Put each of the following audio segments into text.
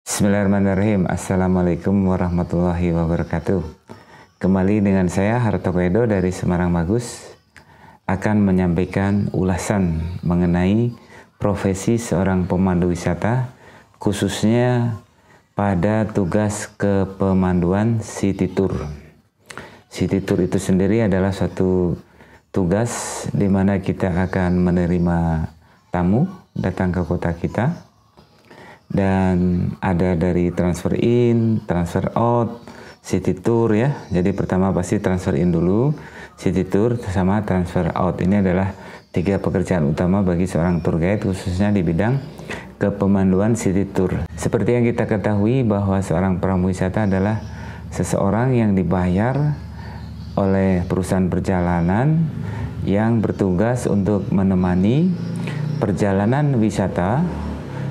Bismillahirrahmanirrahim. Assalamualaikum warahmatullahi wabarakatuh. Kembali dengan saya Hartoko Edo dari Semarang Bagus akan menyampaikan ulasan mengenai profesi seorang pemandu wisata, khususnya pada tugas kepemanduan City Tour. City Tour itu sendiri adalah suatu tugas di mana kita akan menerima tamu datang ke kota kita. Dan ada dari transfer in, transfer out, city tour ya. Jadi pertama pasti transfer in dulu, city tour sama transfer out. Ini adalah 3 pekerjaan utama bagi seorang tour guide, khususnya di bidang kepemanduan city tour. Seperti yang kita ketahui bahwa seorang pramuwisata adalah seseorang yang dibayar oleh perusahaan perjalanan yang bertugas untuk menemani perjalanan wisata,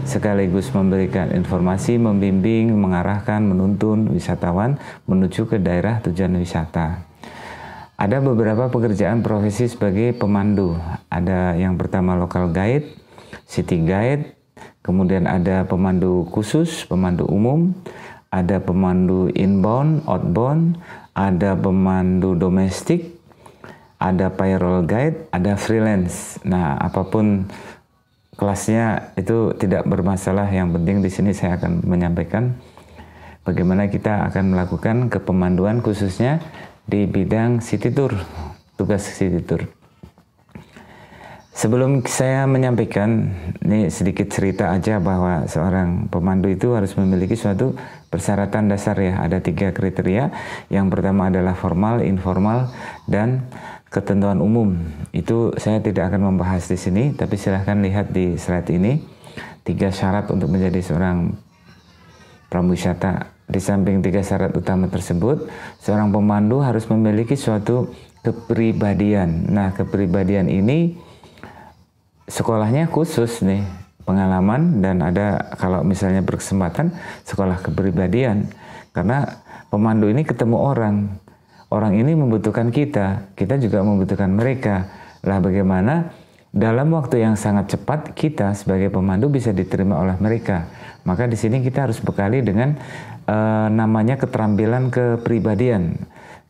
sekaligus memberikan informasi, membimbing, mengarahkan, menuntun wisatawan menuju ke daerah tujuan wisata. Ada beberapa pekerjaan profesi sebagai pemandu. Ada yang pertama local guide, city guide, kemudian ada pemandu khusus, pemandu umum, ada pemandu inbound, outbound, ada pemandu domestik, ada payroll guide, ada freelance. Nah, apapun kelasnya itu tidak bermasalah, yang penting di sini saya akan menyampaikan bagaimana kita akan melakukan kepemanduan khususnya di bidang city tour, tugas city tour. Sebelum saya menyampaikan, ini sedikit cerita aja bahwa seorang pemandu itu harus memiliki suatu persyaratan dasar ya, ada 3 kriteria. Yang pertama adalah formal, informal, dan ketentuan umum. Itu saya tidak akan membahas di sini, tapi silahkan lihat di slide ini 3 syarat untuk menjadi seorang pramuwisata. Di samping 3 syarat utama tersebut, seorang pemandu harus memiliki suatu kepribadian. Nah, kepribadian ini sekolahnya khusus nih, pengalaman, dan ada kalau misalnya berkesempatan sekolah kepribadian, karena pemandu ini ketemu orang ini membutuhkan kita juga membutuhkan mereka. Lah bagaimana dalam waktu yang sangat cepat kita sebagai pemandu bisa diterima oleh mereka. Maka di sini kita harus bekali dengan namanya keterampilan kepribadian.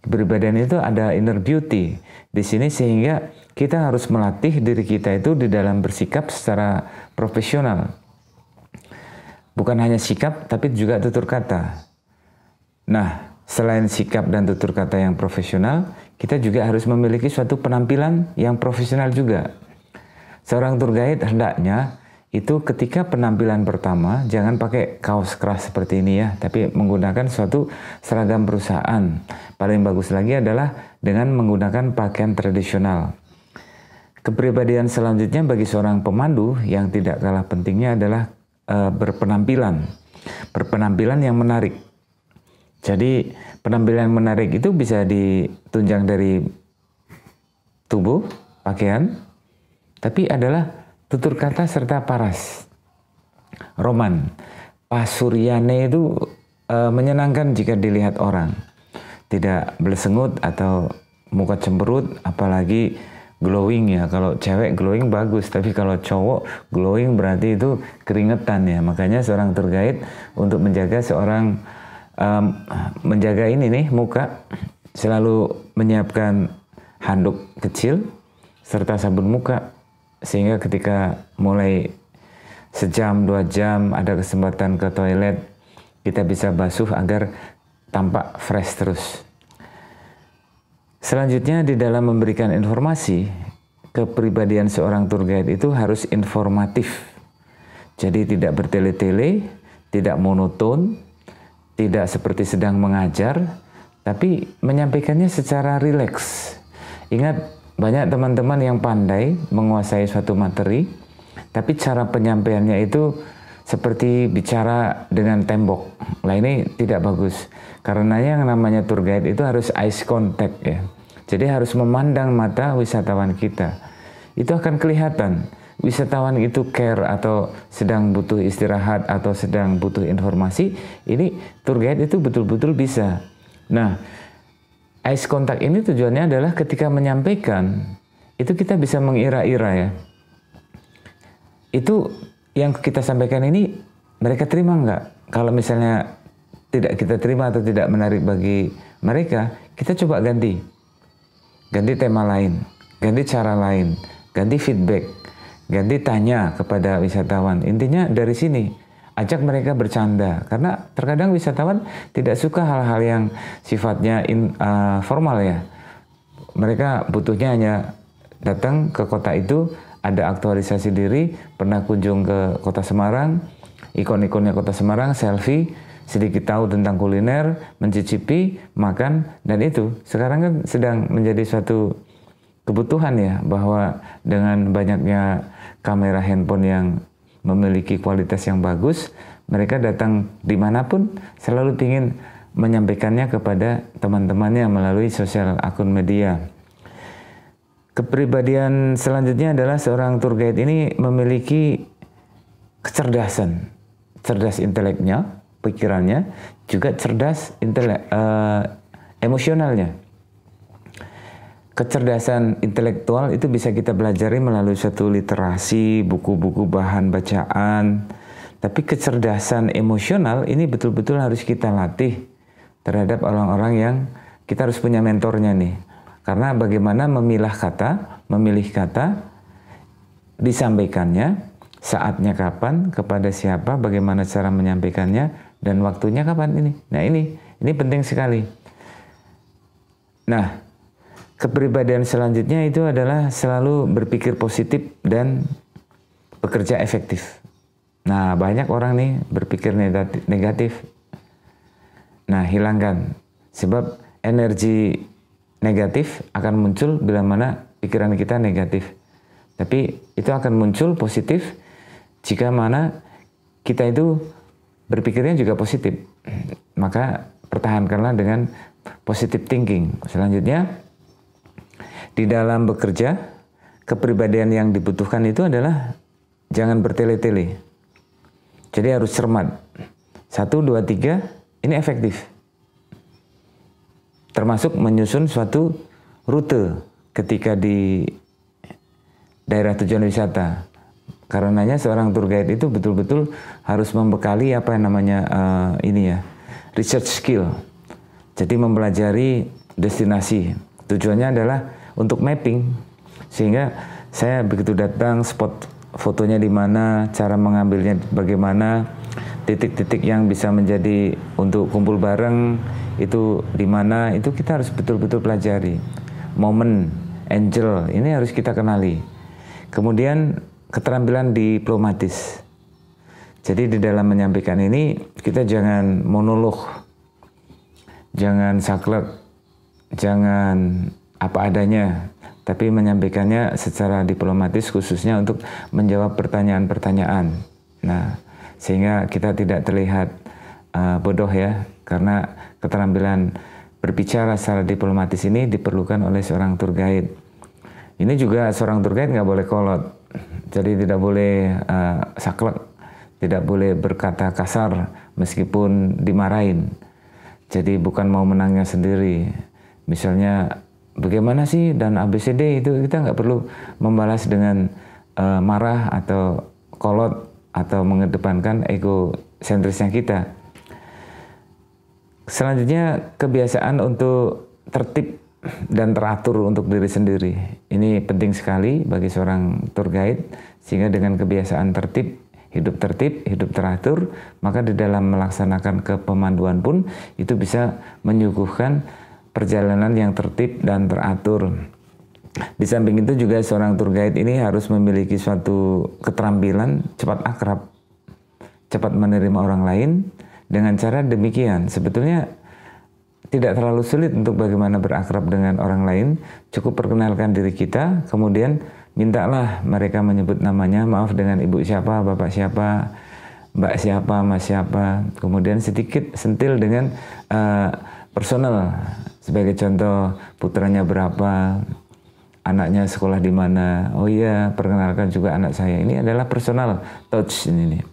Kepribadian itu ada inner beauty di sini, sehingga kita harus melatih diri kita itu di dalam bersikap secara profesional. Bukan hanya sikap, tapi juga tutur kata. Nah, selain sikap dan tutur kata yang profesional, kita juga harus memiliki suatu penampilan yang profesional juga. Seorang tour guide hendaknya itu ketika penampilan pertama jangan pakai kaos keras seperti ini ya, tapi menggunakan suatu seragam perusahaan. Paling bagus lagi adalah dengan menggunakan pakaian tradisional. Kepribadian selanjutnya bagi seorang pemandu yang tidak kalah pentingnya adalah berpenampilan yang menarik. Jadi penampilan menarik itu bisa ditunjang dari tubuh, pakaian, tapi adalah tutur kata serta paras. Roman, pasuryane itu menyenangkan jika dilihat orang. Tidak bersengut atau muka cemberut, apalagi glowing ya. Kalau cewek glowing bagus, tapi kalau cowok glowing berarti itu keringetan ya. Makanya seorang tour guide untuk menjaga seorang menjaga ini nih muka, selalu menyiapkan handuk kecil serta sabun muka, sehingga ketika mulai sejam 2 jam ada kesempatan ke toilet, kita bisa basuh agar tampak fresh terus. Selanjutnya di dalam memberikan informasi, kepribadian seorang tour guide itu harus informatif. Jadi tidak bertele-tele, tidak monoton, tidak seperti sedang mengajar, tapi menyampaikannya secara rileks. Ingat, banyak teman-teman yang pandai menguasai suatu materi, tapi cara penyampaiannya itu seperti bicara dengan tembok. Nah, ini tidak bagus. Karena yang namanya tour guide itu harus eyes contact ya. Jadi harus memandang mata wisatawan kita. Itu akan kelihatan wisatawan itu care atau sedang butuh istirahat atau sedang butuh informasi. Ini tour guide itu betul-betul bisa. Nah, eyes contact ini tujuannya adalah ketika menyampaikan, itu kita bisa mengira-ira ya. Itu yang kita sampaikan ini mereka terima nggak? kalau misalnya tidak kita terima atau tidak menarik bagi mereka, kita coba ganti tema lain, ganti cara lain, ganti feedback, ganti tanya kepada wisatawan. Intinya dari sini, ajak mereka bercanda, karena terkadang wisatawan tidak suka hal-hal yang sifatnya formal ya. Mereka butuhnya hanya datang ke kota itu, ada aktualisasi diri, pernah kunjung ke kota Semarang, ikon-ikonnya kota Semarang, selfie, sedikit tahu tentang kuliner, mencicipi, makan, dan itu sekarang kan sedang menjadi suatu kebutuhan ya, bahwa dengan banyaknya kamera handphone yang memiliki kualitas yang bagus, mereka datang dimanapun selalu ingin menyampaikannya kepada teman-temannya melalui sosial akun media. Kepribadian selanjutnya adalah seorang tour guide ini memiliki kecerdasan, cerdas inteleknya, pikirannya, juga cerdas emosionalnya. Kecerdasan intelektual itu bisa kita pelajari melalui suatu literasi, buku-buku bahan bacaan. Tapi kecerdasan emosional ini betul-betul harus kita latih terhadap orang-orang yang kita harus punya mentornya nih. Karena bagaimana memilih kata, disampaikannya, saatnya kapan, kepada siapa, bagaimana cara menyampaikannya, dan waktunya kapan ini. Nah ini penting sekali. Nah, kepribadian selanjutnya itu adalah selalu berpikir positif dan bekerja efektif. Nah, banyak orang nih berpikir negatif. Nah, hilangkan. Sebab energi negatif akan muncul bila mana pikiran kita negatif. Tapi itu akan muncul positif jika mana kita itu berpikirnya juga positif. Maka pertahankanlah dengan positive thinking. Selanjutnya, di dalam bekerja, kepribadian yang dibutuhkan itu adalah jangan bertele-tele. Jadi harus cermat. 1, 2, 3, ini efektif. Termasuk menyusun suatu rute ketika di daerah tujuan wisata. Karenanya seorang tour guide itu betul-betul harus membekali apa yang namanya research skill. Jadi mempelajari destinasi. Tujuannya adalah untuk mapping, sehingga saya begitu datang spot fotonya di mana, cara mengambilnya bagaimana, titik-titik yang bisa menjadi untuk kumpul bareng itu di mana, itu kita harus betul-betul pelajari. Momen, angel, ini harus kita kenali. Kemudian keterampilan diplomatis. Jadi di dalam menyampaikan ini kita jangan monolog, jangan saklek, jangan apa adanya, tapi menyampaikannya secara diplomatis khususnya untuk menjawab pertanyaan-pertanyaan. Nah, sehingga kita tidak terlihat bodoh ya, karena keterampilan berbicara secara diplomatis ini diperlukan oleh seorang tour guide. Ini juga seorang tour guide nggak boleh kolot, jadi tidak boleh saklek, tidak boleh berkata kasar meskipun dimarahin. Jadi bukan mau menangnya sendiri. Misalnya bagaimana sih dan ABCD, itu kita nggak perlu membalas dengan marah atau kolot atau mengedepankan egosentrisnya kita. Selanjutnya, kebiasaan untuk tertib dan teratur untuk diri sendiri. Ini penting sekali bagi seorang tour guide, sehingga dengan kebiasaan tertib, hidup teratur, maka di dalam melaksanakan kepemanduan pun itu bisa menyuguhkan perjalanan yang tertib dan teratur. Di samping itu juga seorang tour guide ini harus memiliki suatu keterampilan cepat akrab, cepat menerima orang lain. Dengan cara demikian, sebetulnya tidak terlalu sulit untuk bagaimana berakrab dengan orang lain. Cukup perkenalkan diri kita, kemudian mintalah mereka menyebut namanya, maaf dengan ibu siapa, bapak siapa, mbak siapa, mas siapa. Kemudian sedikit sentil dengan personal. Sebagai contoh, putranya berapa, anaknya sekolah di mana. Oh iya, perkenalkan juga anak saya. Ini adalah personal touch ini.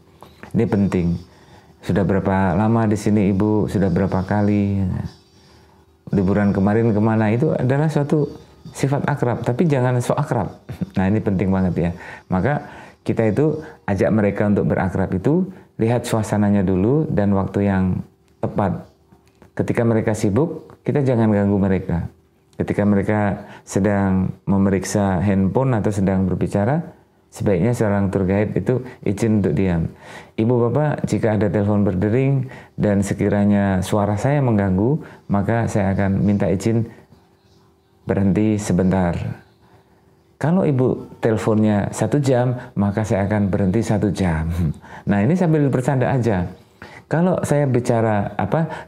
Ini penting. Sudah berapa lama di sini ibu? Sudah berapa kali? Liburan kemarin kemana? Itu adalah suatu sifat akrab, tapi jangan sok akrab. Nah, ini penting banget ya. Maka kita itu ajak mereka untuk berakrab itu lihat suasananya dulu dan waktu yang tepat. Ketika mereka sibuk, kita jangan ganggu mereka. Ketika mereka sedang memeriksa handphone atau sedang berbicara, sebaiknya seorang tour guide itu izin untuk diam. Ibu bapak, jika ada telepon berdering dan sekiranya suara saya mengganggu, maka saya akan minta izin berhenti sebentar. Kalau ibu teleponnya 1 jam, maka saya akan berhenti 1 jam. Nah, ini sambil bercanda aja. Kalau saya bicara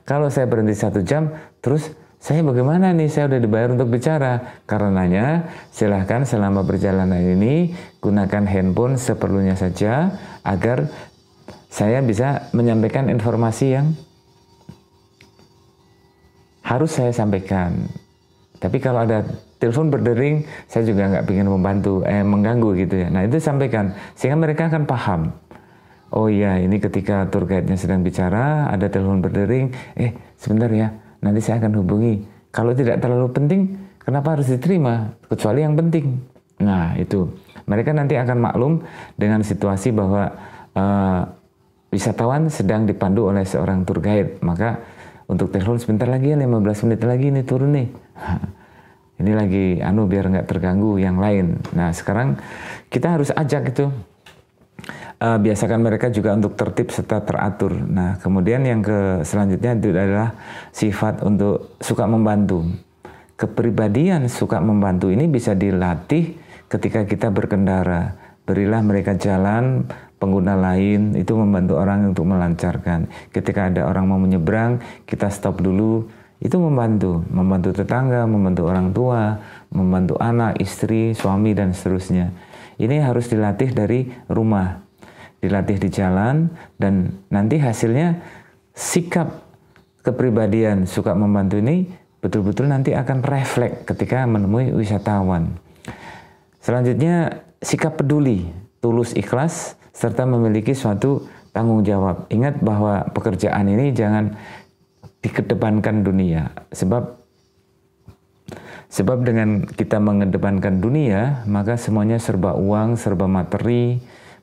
kalau saya berhenti 1 jam, terus saya bagaimana nih? Saya udah dibayar untuk bicara. Karenanya, silahkan selama perjalanan ini gunakan handphone seperlunya saja agar saya bisa menyampaikan informasi yang harus saya sampaikan. Tapi kalau ada telepon berdering, saya juga nggak ingin mengganggu gitu ya. Nah, itu sampaikan sehingga mereka akan paham. Oh iya, ini ketika tour guide-nya sedang bicara, ada telepon berdering, sebentar ya, nanti saya akan hubungi. Kalau tidak terlalu penting, kenapa harus diterima? Kecuali yang penting. Nah, itu. Mereka nanti akan maklum dengan situasi bahwa wisatawan sedang dipandu oleh seorang tour guide. Maka untuk telepon sebentar lagi ya, 15 menit lagi ini turun nih. Ini lagi biar nggak terganggu yang lain. Nah, sekarang kita harus ajak itu. Biasakan mereka juga untuk tertib serta teratur. Nah, kemudian yang selanjutnya itu adalah sifat untuk suka membantu. Kepribadian suka membantu ini bisa dilatih ketika kita berkendara. Berilah mereka jalan, pengguna lain itu membantu orang untuk melancarkan. Ketika ada orang mau menyeberang, kita stop dulu. Itu membantu tetangga, membantu orang tua, membantu anak, istri, suami, dan seterusnya. Ini harus dilatih dari rumah, dilatih di jalan, dan nanti hasilnya sikap kepribadian suka membantu ini betul-betul nanti akan refleks ketika menemui wisatawan. Selanjutnya, sikap peduli, tulus ikhlas, serta memiliki suatu tanggung jawab. Ingat bahwa pekerjaan ini jangan dikedepankan dunia, sebab dengan kita mengedepankan dunia, maka semuanya serba uang, serba materi.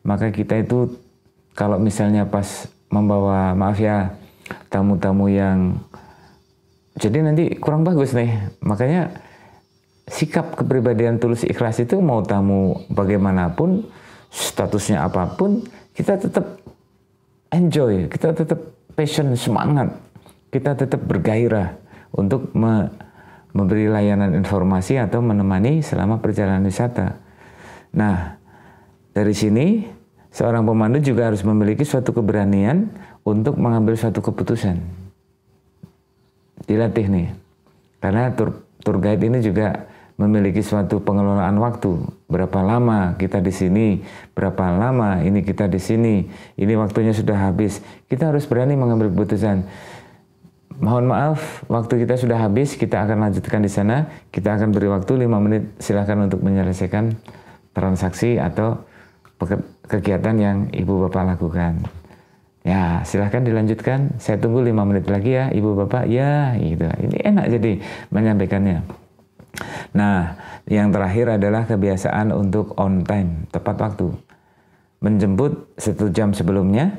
Maka kita itu kalau misalnya pas membawa, maaf ya, tamu-tamu yang jadi nanti kurang bagus nih. Makanya sikap kepribadian tulus ikhlas itu, mau tamu bagaimanapun, statusnya apapun, kita tetap enjoy, kita tetap passion, semangat. Kita tetap bergairah untuk memberi layanan informasi atau menemani selama perjalanan wisata. Nah, dari sini seorang pemandu juga harus memiliki suatu keberanian untuk mengambil suatu keputusan. Dilatih nih, karena tour guide ini juga memiliki suatu pengelolaan waktu. Berapa lama kita di sini, berapa lama ini kita di sini, ini waktunya sudah habis. Kita harus berani mengambil keputusan. Mohon maaf, waktu kita sudah habis, kita akan lanjutkan di sana. Kita akan beri waktu 5 menit, silakan untuk menyelesaikan transaksi atau kegiatan yang Ibu Bapak lakukan. Ya, silakan dilanjutkan. Saya tunggu 5 menit lagi ya, Ibu Bapak. Ya, gitu. Ini enak jadi menyampaikannya. Nah, yang terakhir adalah kebiasaan untuk on time, tepat waktu. Menjemput 1 jam sebelumnya.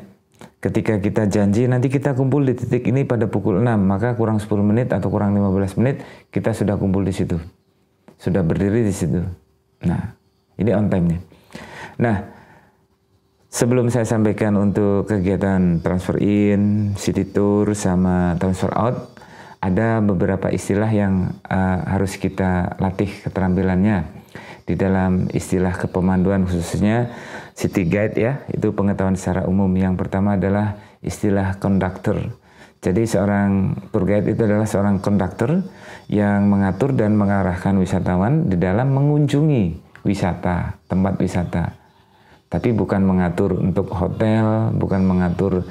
Ketika kita janji nanti kita kumpul di titik ini pada pukul 6, maka kurang 10 menit atau kurang 15 menit kita sudah kumpul di situ. Sudah berdiri di situ. Nah, ini on time-nya. Nah, sebelum saya sampaikan untuk kegiatan transfer in, city tour, sama transfer out, ada beberapa istilah yang harus kita latih keterampilannya. Di dalam istilah kepemanduan khususnya city guide ya, itu pengetahuan secara umum. Yang pertama adalah istilah konduktor. Jadi seorang tour guide itu adalah seorang konduktor yang mengatur dan mengarahkan wisatawan di dalam mengunjungi wisata, tempat wisata. Tapi bukan mengatur untuk hotel, bukan mengatur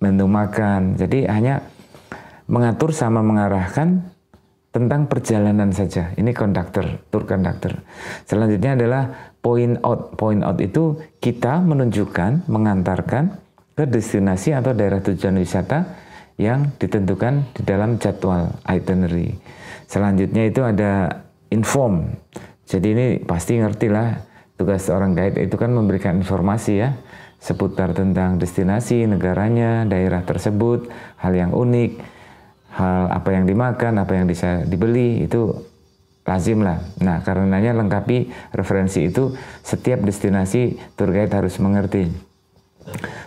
menu makan. Jadi hanya mengatur sama mengarahkan tentang perjalanan saja. Ini konduktor, tour konduktor. Selanjutnya adalah point out. Point out itu kita menunjukkan, mengantarkan ke destinasi atau daerah tujuan wisata yang ditentukan di dalam jadwal itinerary. Selanjutnya itu ada inform. Jadi ini pasti ngerti lah, tugas seorang guide itu kan memberikan informasi ya. seputar tentang destinasi, negaranya, daerah tersebut, hal yang unik, hal apa yang dimakan, apa yang bisa dibeli, itu lazim lah. Nah, karenanya lengkapi referensi itu, setiap destinasi tour guide harus mengerti.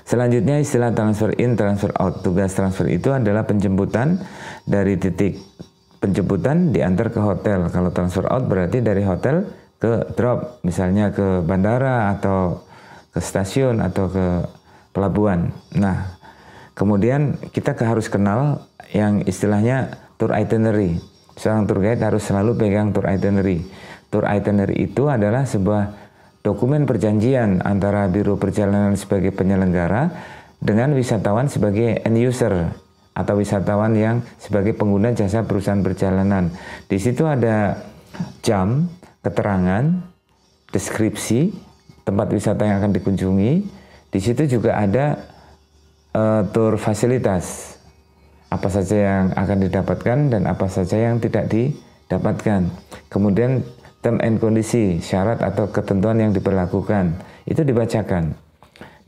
Selanjutnya istilah transfer in, transfer out. Tugas transfer itu adalah penjemputan dari titik penjemputan diantar ke hotel. Kalau transfer out berarti dari hotel ke drop, misalnya ke bandara atau ke stasiun atau ke pelabuhan. Nah, kemudian kita harus kenal yang istilahnya tour itinerary. Seorang tour guide harus selalu pegang tour itinerary. Tour itinerary itu adalah sebuah dokumen perjanjian antara biro perjalanan sebagai penyelenggara dengan wisatawan sebagai end user atau wisatawan yang sebagai pengguna jasa perusahaan perjalanan. Di situ ada jam, keterangan, deskripsi tempat wisata yang akan dikunjungi. Di situ juga ada tour fasilitas, apa saja yang akan didapatkan dan apa saja yang tidak didapatkan. Kemudian term and kondisi, syarat atau ketentuan yang diberlakukan, itu dibacakan.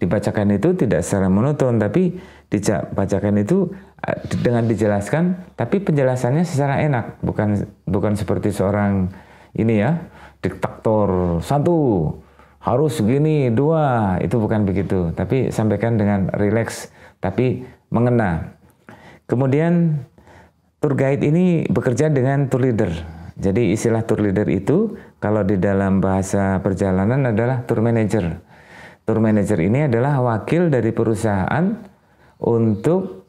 Dibacakan itu tidak secara monoton, tapi dibacakan itu dengan dijelaskan, tapi penjelasannya secara enak, bukan seperti seorang ini ya, diktator, 1 harus segini, 2, itu bukan begitu, tapi sampaikan dengan rileks, tapi mengena. Kemudian tour guide ini bekerja dengan tour leader. Jadi istilah tour leader itu kalau di dalam bahasa perjalanan adalah tour manager. Tour manager ini adalah wakil dari perusahaan untuk,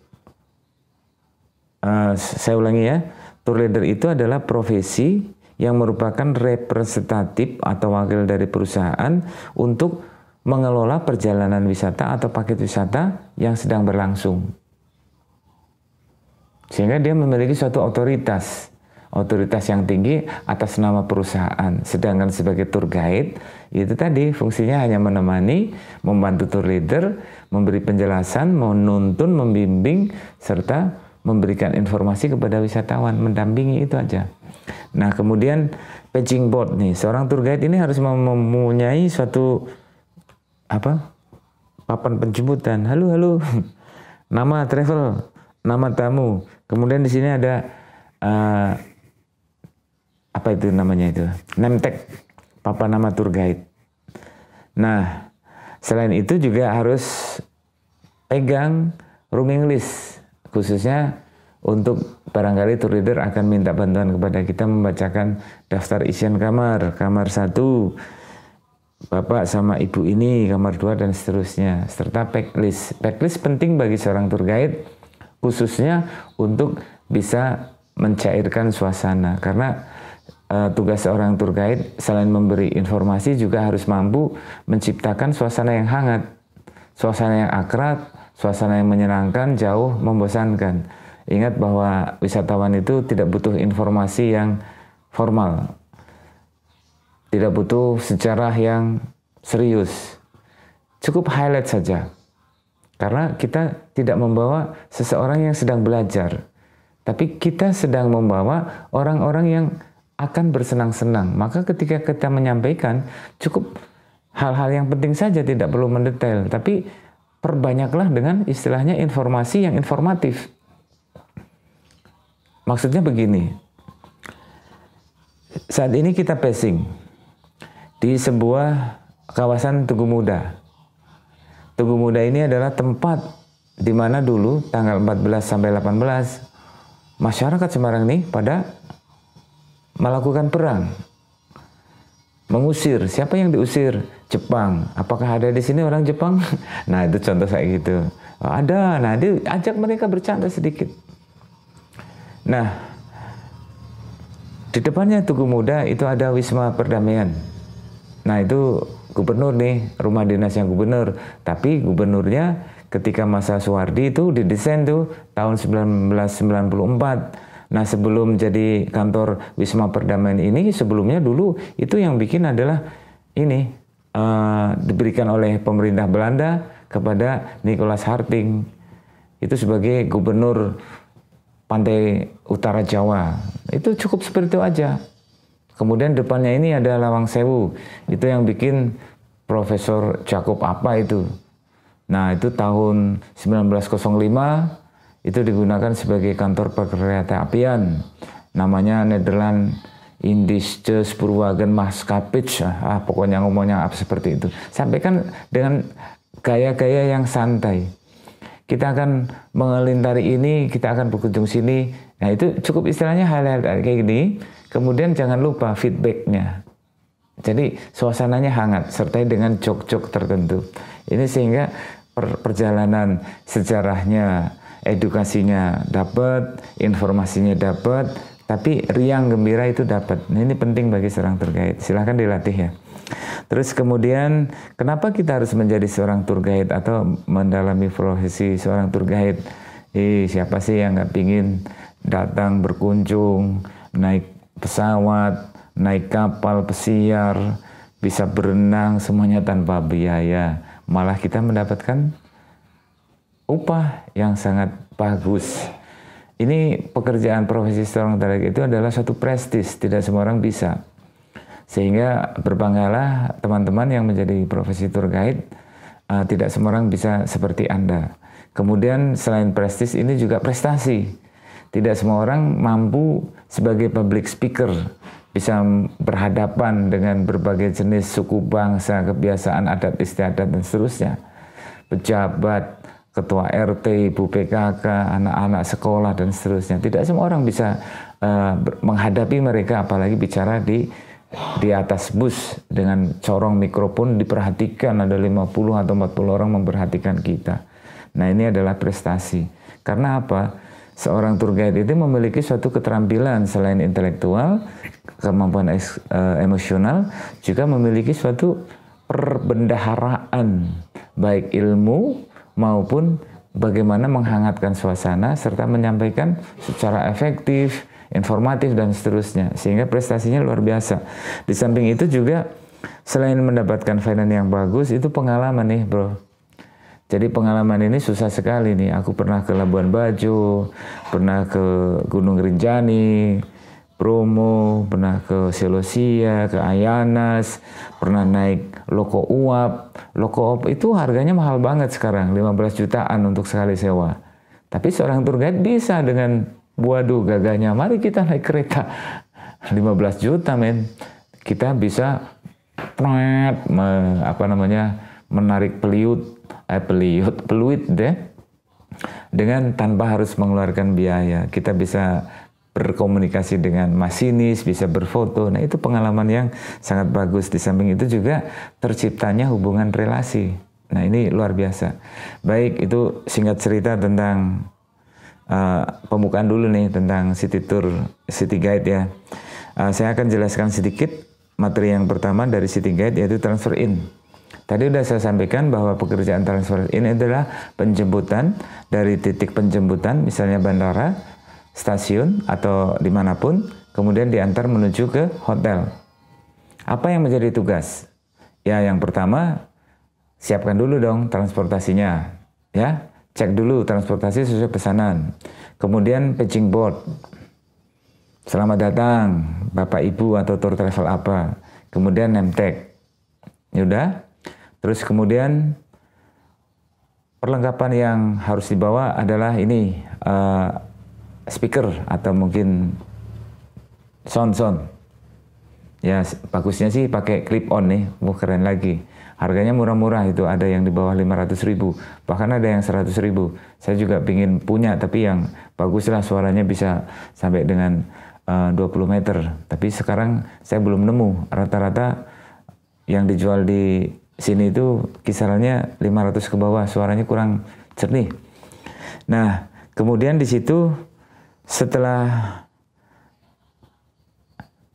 saya ulangi ya, tour leader itu adalah profesi yang merupakan representatif atau wakil dari perusahaan untuk mengelola perjalanan wisata atau paket wisata yang sedang berlangsung. Sehingga dia memiliki suatu otoritas yang tinggi atas nama perusahaan. Sedangkan sebagai tour guide, itu tadi fungsinya hanya menemani, membantu tour leader, memberi penjelasan, menuntun, membimbing, serta memberikan informasi kepada wisatawan, mendampingi, itu aja. Nah, kemudian paging board nih, seorang tour guide ini harus mempunyai suatu papan penjemputan. Halo, nama travel, nama tamu. Kemudian di sini ada apa itu namanya itu? Name tag, papan nama tour guide. Nah, selain itu juga harus pegang rooming list, khususnya untuk barangkali tour leader akan minta bantuan kepada kita membacakan daftar isian kamar 1, bapak sama ibu ini, kamar 2 dan seterusnya, serta packlist. Packlist penting bagi seorang tour guide, khususnya untuk bisa mencairkan suasana, karena tugas seorang tour guide selain memberi informasi juga harus mampu menciptakan suasana yang hangat, suasana yang akrab, suasana yang menyenangkan, jauh membosankan. Ingat bahwa wisatawan itu tidak butuh informasi yang formal, tidak butuh sejarah yang serius, cukup highlight saja. Karena kita tidak membawa seseorang yang sedang belajar, tapi kita sedang membawa orang-orang yang akan bersenang-senang. Maka ketika kita menyampaikan, cukup hal-hal yang penting saja, tidak perlu mendetail. Tapi perbanyaklah dengan istilahnya informasi yang informatif. Maksudnya begini, saat ini kita passing di sebuah kawasan Tugu Muda. Tugu Muda ini adalah tempat di mana dulu tanggal 14 sampai 18 masyarakat Semarang nih pada melakukan perang, mengusir. Siapa yang diusir? Jepang. Apakah ada di sini orang Jepang? Nah, itu contoh kayak gitu. Oh, ada. Nah, dia ajak mereka bercanda sedikit. Nah, di depannya Tugu Muda itu ada Wisma Perdamaian. Nah, itu gubernur nih, rumah dinasnya gubernur. Tapi gubernurnya ketika masa Suwardi itu didesain tuh tahun 1994. Nah, sebelum jadi kantor Wisma Perdamaian ini, sebelumnya dulu itu yang bikin adalah ini, diberikan oleh pemerintah Belanda kepada Nicholas Harting. Itu sebagai gubernur pantai utara Jawa. Itu cukup seperti itu aja. Kemudian depannya ini ada Lawang Sewu. Itu yang bikin Profesor Jacob apa itu. Nah, itu tahun 1905 itu digunakan sebagai kantor perkereta apian. Namanya Nederland Indische Spoorwagen Maatschappij. Pokoknya ngomongnya apa seperti itu. Sampaikan dengan gaya-gaya yang santai. Kita akan mengelintari ini, kita akan berkunjung sini. Nah, itu cukup istilahnya hal-hal kayak gini. Kemudian jangan lupa feedbacknya. Jadi suasananya hangat, sertai dengan jok-jok tertentu. Ini sehingga perjalanan sejarahnya, edukasinya dapat, informasinya dapat, tapi riang gembira itu dapat. Nah, ini penting bagi seorang tour guide. Silahkan dilatih ya. Terus kemudian, kenapa kita harus menjadi seorang tour guide atau mendalami profesi seorang tour guide? Siapa sih yang nggak pingin datang berkunjung, naik pesawat, naik kapal pesiar, bisa berenang, semuanya tanpa biaya. Malah kita mendapatkan upah yang sangat bagus. Ini pekerjaan profesi seorang tour guide itu adalah satu prestis, tidak semua orang bisa. Sehingga berbanggalah teman-teman yang menjadi profesi tour guide, tidak semua orang bisa seperti Anda. Kemudian selain prestis ini juga prestasi. Tidak semua orang mampu sebagai public speaker, bisa berhadapan dengan berbagai jenis suku bangsa, kebiasaan adat istiadat dan seterusnya. Pejabat, ketua RT, ibu PKK, anak-anak sekolah dan seterusnya. Tidak semua orang bisa menghadapi mereka, apalagi bicara di atas bus dengan corong mikrofon diperhatikan, ada 50 atau 40 orang memperhatikan kita. Nah, ini adalah prestasi. Karena apa? Seorang tour guide itu memiliki suatu keterampilan selain intelektual, kemampuan emosional, juga memiliki suatu perbendaharaan, baik ilmu maupun bagaimana menghangatkan suasana serta menyampaikan secara efektif, informatif dan seterusnya, sehingga prestasinya luar biasa. Di samping itu juga selain mendapatkan finance yang bagus, itu pengalaman nih bro. Jadi pengalaman ini susah sekali nih. Aku pernah ke Labuan Bajo, pernah ke Gunung Rinjani, Bromo, pernah ke Selosia, ke Ayanas, pernah naik Loko Uap. Loko Uap itu harganya mahal banget sekarang, 15 jutaan untuk sekali sewa. Tapi seorang tour guide bisa dengan waduh gagahnya, mari kita naik kereta 15 juta men. Kita bisa menarik peluit deh dengan tanpa harus mengeluarkan biaya. Kita bisa berkomunikasi dengan masinis, bisa berfoto. Nah, itu pengalaman yang sangat bagus. Di samping itu juga terciptanya hubungan relasi. Nah, ini luar biasa. Baik, itu singkat cerita tentang pembukaan dulu nih tentang city tour, city guide ya. Saya akan jelaskan sedikit materi yang pertama dari city guide, yaitu transfer in. Tadi sudah saya sampaikan bahwa pekerjaan transfer in adalah penjemputan dari titik penjemputan, misalnya bandara, stasiun, atau dimanapun, kemudian diantar menuju ke hotel. Apa yang menjadi tugas? Ya, yang pertama, siapkan dulu dong transportasinya. Ya, cek dulu transportasi sesuai pesanan. Kemudian paging board. Selamat datang, Bapak Ibu atau tour travel apa. Kemudian name tag. Yaudah. Terus kemudian perlengkapan yang harus dibawa adalah ini, speaker atau mungkin sound. Ya, bagusnya sih pakai clip on nih, keren lagi. Harganya murah-murah, itu ada yang di bawah 500.000, bahkan ada yang 100.000. Saya juga pingin punya, tapi yang baguslah suaranya bisa sampai dengan 20 meter. Tapi sekarang saya belum nemu. Rata-rata yang dijual di sini itu kisarannya 500 ke bawah, suaranya kurang jernih. Nah, kemudian di situ setelah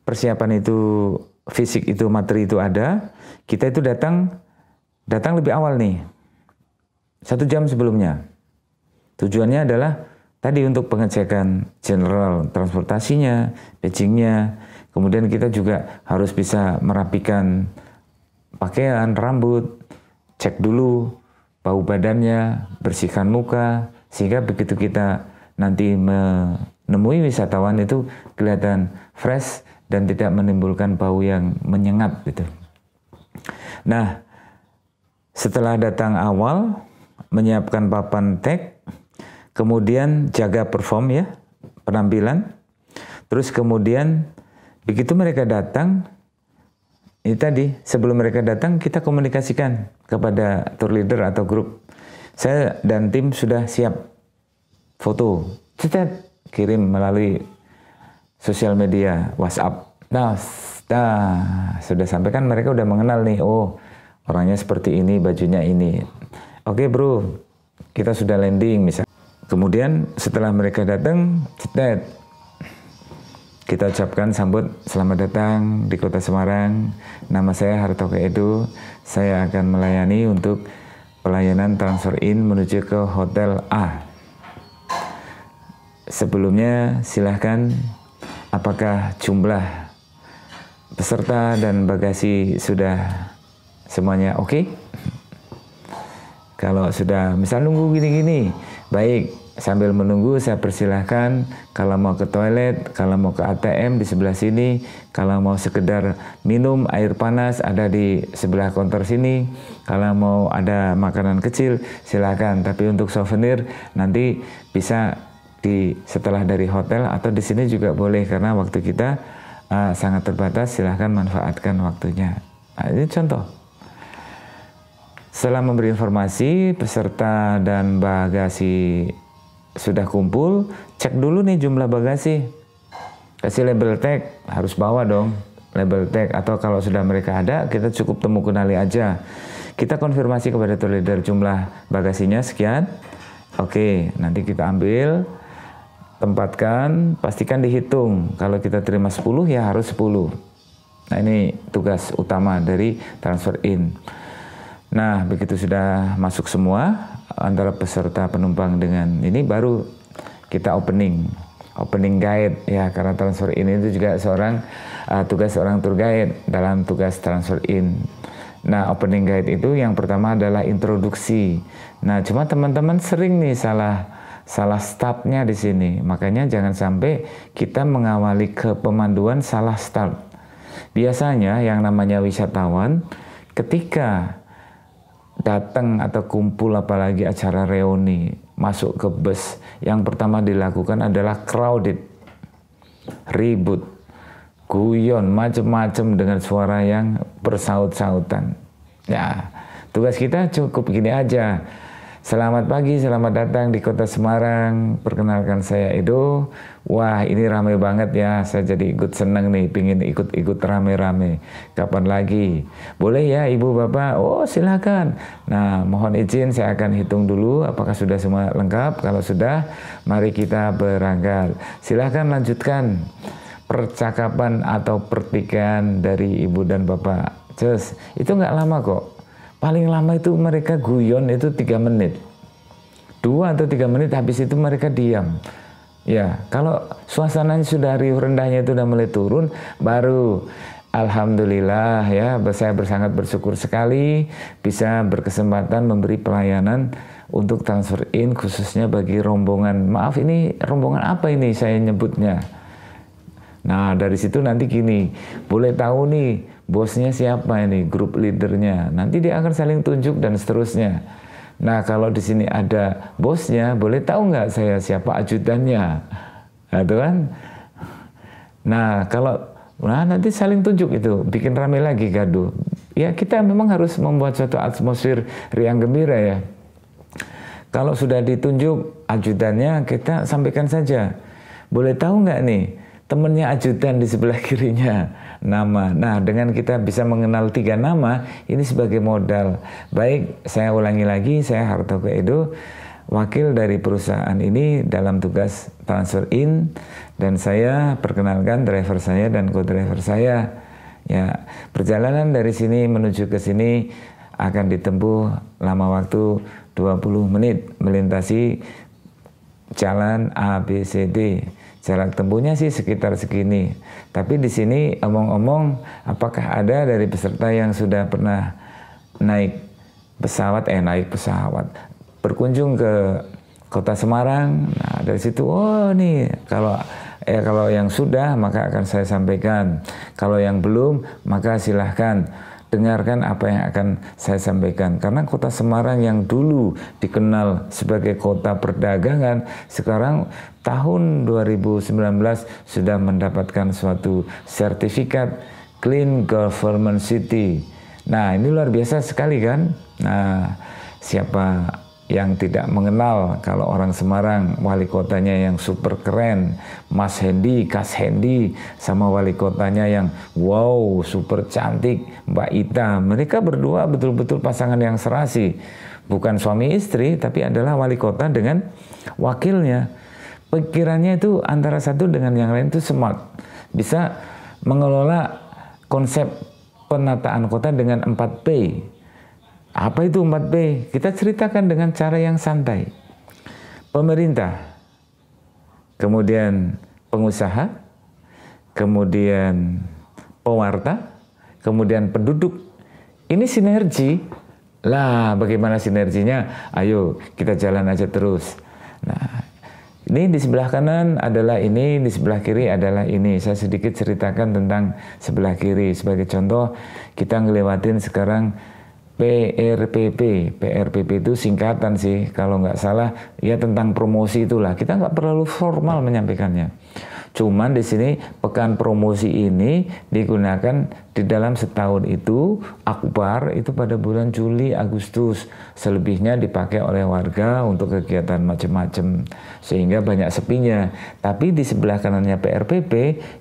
persiapan itu, fisik itu, materi itu ada, kita itu datang lebih awal nih, 1 jam sebelumnya. Tujuannya adalah tadi untuk pengecekan general transportasinya, pagingnya, kemudian kita juga harus bisa merapikan pakaian, rambut, cek dulu bau badannya, bersihkan muka, sehingga begitu kita nanti menemui wisatawan itu kelihatan fresh dan tidak menimbulkan bau yang menyengat gitu. Nah, setelah datang awal, menyiapkan papan tag, kemudian jaga perform ya, penampilan. Terus kemudian begitu mereka datang, ini tadi sebelum mereka datang kita komunikasikan kepada tour leader atau grup. Saya dan tim sudah siap foto, kirim melalui sosial media, WhatsApp. Nah, sudah sampaikan, mereka udah mengenal nih, oh orangnya seperti ini, bajunya ini. Oke bro, kita sudah landing misalnya. Kemudian setelah mereka datang, kita ucapkan sambut, selamat datang di Kota Semarang. Nama saya Hartoko Edo. Saya akan melayani untuk pelayanan transfer in menuju ke Hotel A. Sebelumnya silahkan, apakah jumlah peserta dan bagasi sudah semuanya oke? Kalau sudah misal nunggu gini-gini, baik. Sambil menunggu saya persilahkan kalau mau ke toilet, kalau mau ke ATM di sebelah sini, kalau mau sekedar minum air panas ada di sebelah counter sini, kalau mau ada makanan kecil silahkan. Tapi untuk souvenir nanti bisa setelah dari hotel atau di sini juga boleh karena waktu kita sangat terbatas, silahkan manfaatkan waktunya. Nah, ini contoh. Setelah memberi informasi, peserta dan bagasi sudah kumpul, cek dulu nih jumlah bagasi. Kasih label tag, harus bawa dong label tag, atau kalau sudah mereka ada, kita cukup temu kenali aja. Kita konfirmasi kepada tour leader jumlah bagasinya sekian. Oke, nanti kita ambil, tempatkan, pastikan dihitung. Kalau kita terima 10 ya harus 10. Nah ini tugas utama dari transfer in. Nah begitu sudah masuk semua antara peserta penumpang dengan ini, baru kita opening guide ya, karena transfer in itu juga tugas seorang tour guide dalam tugas transfer in. Nah opening guide itu yang pertama adalah introduksi. Nah cuma teman-teman sering nih salah startnya di sini, makanya jangan sampai kita mengawali ke pemanduan salah start. Biasanya yang namanya wisatawan ketika datang atau kumpul, apalagi acara reuni, masuk ke bus, yang pertama dilakukan adalah crowded, ribut, guyon, macam-macam dengan suara yang bersaut-sautan. Ya, tugas kita cukup gini aja. Selamat pagi, selamat datang di Kota Semarang. Perkenalkan saya Edo. Wah, ini rame banget ya. Saya jadi ikut seneng nih, pingin ikut rame-rame. Kapan lagi? Boleh ya Ibu Bapak? Oh, silakan. Nah, mohon izin saya akan hitung dulu apakah sudah semua lengkap. Kalau sudah, mari kita berangkat. Silakan lanjutkan percakapan atau pertikan dari Ibu dan Bapak. Just, itu nggak lama kok. Paling lama itu mereka guyon itu 3 menit. 2 atau 3 menit, habis itu mereka diam. Ya, kalau suasananya sudah riuh rendahnya itu udah mulai turun, baru alhamdulillah ya, saya sangat bersyukur sekali bisa berkesempatan memberi pelayanan untuk transfer in khususnya bagi rombongan. Maaf, ini rombongan apa ini saya nyebutnya? Nah, dari situ nanti gini, boleh tahu nih bosnya siapa ini, grup leadernya. Nanti dia akan saling tunjuk dan seterusnya. Nah, kalau di sini ada bosnya, boleh tahu nggak saya siapa ajudannya? Nah, itu kan. Nah, nanti saling tunjuk itu, bikin rame lagi gaduh. Ya, kita memang harus membuat suatu atmosfer riang gembira ya. Kalau sudah ditunjuk ajudannya, kita sampaikan saja. Boleh tahu nggak nih, temennya ajudan di sebelah kirinya nama. Nah, dengan kita bisa mengenal 3 nama, ini sebagai modal. Baik, saya ulangi lagi, saya Hartoko Edo, wakil dari perusahaan ini dalam tugas transfer in, dan saya perkenalkan driver saya dan co-driver saya. Ya, perjalanan dari sini menuju ke sini akan ditempuh lama waktu 20 menit melintasi jalan ABCD. Jarak tempuhnya sih sekitar segini. Tapi di sini omong-omong, apakah ada dari peserta yang sudah pernah naik pesawat, berkunjung ke Kota Semarang? Nah, dari situ, oh nih, kalau yang sudah, maka akan saya sampaikan. Kalau yang belum, maka silahkan dengarkan apa yang akan saya sampaikan. Karena kota Semarang yang dulu dikenal sebagai kota perdagangan, sekarang tahun 2019 sudah mendapatkan suatu sertifikat Clean Government City. Nah, ini luar biasa sekali kan? Nah, siapa yang tidak mengenal kalau orang Semarang wali kotanya yang super keren, Mas Hendy, Kas Hendy, sama wali kotanya yang wow super cantik, Mbak Ita. Mereka berdua betul-betul pasangan yang serasi, bukan suami istri, tapi adalah wali kota dengan wakilnya. Pikirannya itu antara satu dengan yang lain itu smart, bisa mengelola konsep penataan kota dengan 4P. Apa itu 4P? Kita ceritakan dengan cara yang santai. Pemerintah, kemudian pengusaha, kemudian pewarta, kemudian penduduk. Ini sinergi. Lah, bagaimana sinerginya? Ayo, kita jalan aja terus. Nah, ini di sebelah kanan adalah ini, di sebelah kiri adalah ini. Saya sedikit ceritakan tentang sebelah kiri. Sebagai contoh, kita ngelewatin sekarang PRPP. PRPP itu singkatan sih, kalau nggak salah ya tentang promosi itulah. Kita nggak perlu formal menyampaikannya. Cuman di sini pekan promosi ini digunakan di dalam setahun itu akbar itu pada bulan Juli, Agustus. Selebihnya dipakai oleh warga untuk kegiatan macam-macam sehingga banyak sepinya. Tapi di sebelah kanannya PRPP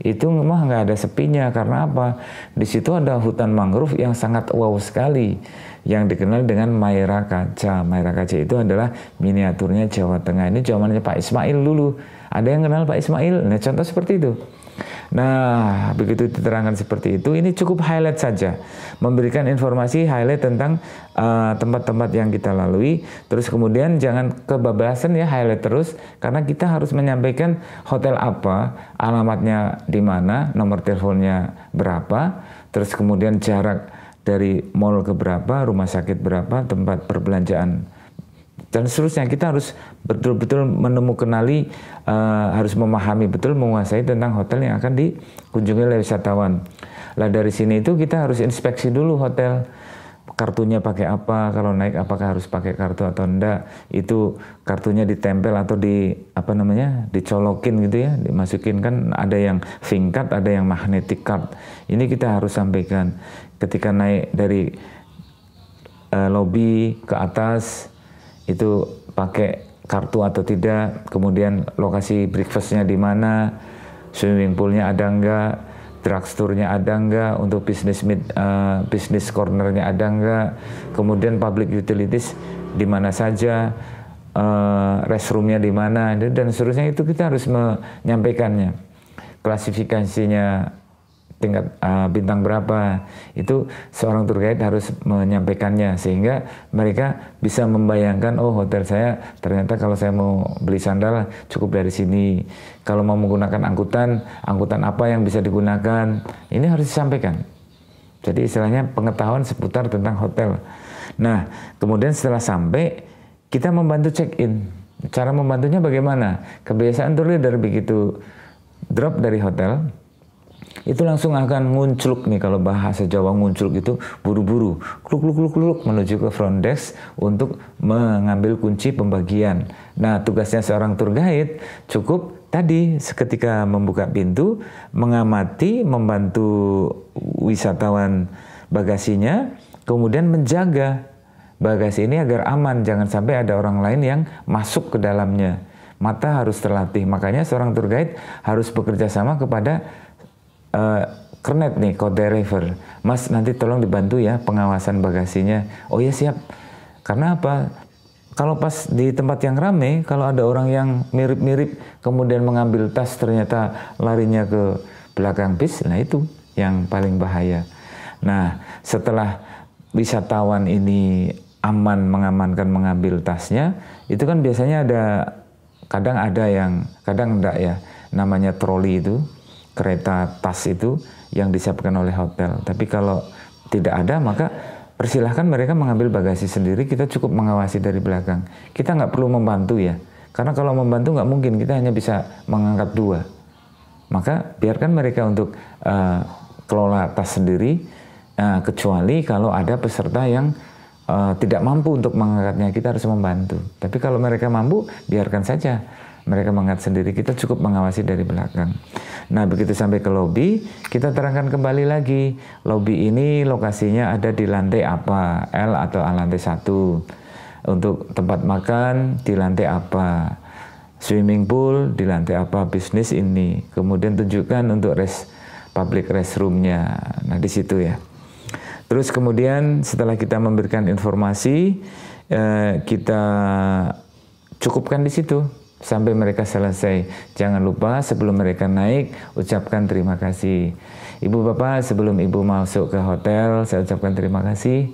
itu memang nggak ada sepinya. Karena apa? Di situ ada hutan mangrove yang sangat wow sekali yang dikenal dengan Maira Kaca. Maira Kaca itu adalah miniaturnya Jawa Tengah. Ini zamannya Pak Ismail dulu. Ada yang kenal Pak Ismail? Nah, contoh seperti itu. Nah, begitu diterangkan seperti itu, ini cukup highlight saja. Memberikan informasi highlight tentang tempat-tempat yang kita lalui. Terus kemudian jangan kebablasan ya, highlight terus. Karena kita harus menyampaikan hotel apa, alamatnya di mana, nomor teleponnya berapa, terus kemudian jarak dari mall ke berapa, rumah sakit berapa, tempat perbelanjaan dan seterusnya. Kita harus betul-betul menemukanali, harus memahami betul, menguasai tentang hotel yang akan dikunjungi oleh wisatawan. Lah dari sini itu kita harus inspeksi dulu hotel, kartunya pakai apa, kalau naik apakah harus pakai kartu atau enggak, itu kartunya ditempel atau dicolokin gitu ya, dimasukin. Kan ada yang Vingcard, ada yang magnetic card. Ini kita harus sampaikan ketika naik dari lobby ke atas itu pakai kartu atau tidak, kemudian lokasi breakfastnya di mana, swimming poolnya ada enggak, drugstore-nya ada enggak, untuk business corner-nya ada enggak, kemudian public utilities di mana saja, restroom-nya di mana, dan seterusnya. Itu kita harus menyampaikannya. Klasifikasinya tingkat bintang berapa, itu seorang tour guide harus menyampaikannya sehingga mereka bisa membayangkan, oh hotel saya ternyata kalau saya mau beli sandal cukup dari sini, kalau mau menggunakan angkutan apa yang bisa digunakan, ini harus disampaikan. Jadi istilahnya pengetahuan seputar tentang hotel. Nah, kemudian setelah sampai kita membantu check-in. Cara membantunya bagaimana? Kebiasaan tour leader begitu drop dari hotel itu langsung akan nguncluk nih, kalau bahasa Jawa nguncluk itu buru-buru, kluk menuju ke front desk untuk mengambil kunci pembagian. Nah, tugasnya seorang tour guide cukup tadi seketika membuka pintu, mengamati, membantu wisatawan bagasinya, kemudian menjaga bagasi ini agar aman, jangan sampai ada orang lain yang masuk ke dalamnya. Mata harus terlatih, makanya seorang tour guide harus bekerja sama kepada kernet nih, code driver. Mas, nanti tolong dibantu ya pengawasan bagasinya. Oh ya siap. Karena apa? Kalau pas di tempat yang ramai, kalau ada orang yang mirip-mirip kemudian mengambil tas ternyata larinya ke belakang bis, nah itu yang paling bahaya. Nah, setelah wisatawan ini aman mengamankan mengambil tasnya, itu kan biasanya kadang enggak ya, namanya troli itu, kereta tas itu yang disiapkan oleh hotel. Tapi kalau tidak ada, maka persilahkan mereka mengambil bagasi sendiri, kita cukup mengawasi dari belakang. Kita nggak perlu membantu ya, karena kalau membantu nggak mungkin, kita hanya bisa mengangkat dua. Maka biarkan mereka untuk kelola tas sendiri, Nah, kecuali kalau ada peserta yang tidak mampu untuk mengangkatnya, kita harus membantu. Tapi kalau mereka mampu, biarkan saja mereka mengangkat sendiri, kita cukup mengawasi dari belakang. Nah, begitu sampai ke lobi, kita terangkan kembali lagi. Lobi ini lokasinya ada di lantai apa, L atau lantai 1. Untuk tempat makan di lantai apa, swimming pool di lantai apa, bisnis ini. Kemudian tunjukkan untuk public restroomnya. Nah, di situ ya. Terus kemudian setelah kita memberikan informasi, kita cukupkan di situ sampai mereka selesai. Jangan lupa sebelum mereka naik, ucapkan terima kasih. Ibu Bapak, sebelum Ibu masuk ke hotel, saya ucapkan terima kasih.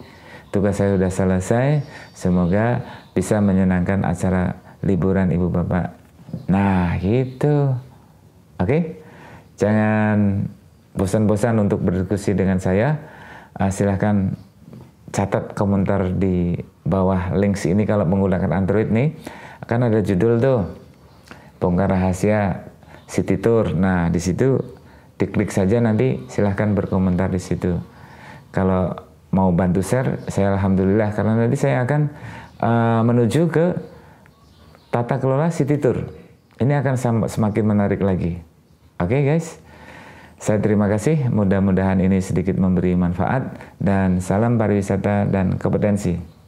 Tugas saya sudah selesai. Semoga bisa menyenangkan acara liburan Ibu Bapak. Nah, gitu. Oke? Jangan bosan-bosan untuk berdiskusi dengan saya. Silahkan catat komentar di bawah links ini kalau menggunakan Android nih. Akan ada judul tuh, bongkar rahasia City Tour. Nah, di situ diklik saja, nanti silahkan berkomentar di situ. Kalau mau bantu share, saya alhamdulillah, karena nanti saya akan menuju ke tata kelola City Tour. Ini akan semakin menarik lagi. Oke, guys. Saya terima kasih, mudah-mudahan ini sedikit memberi manfaat, dan salam pariwisata dan kompetensi.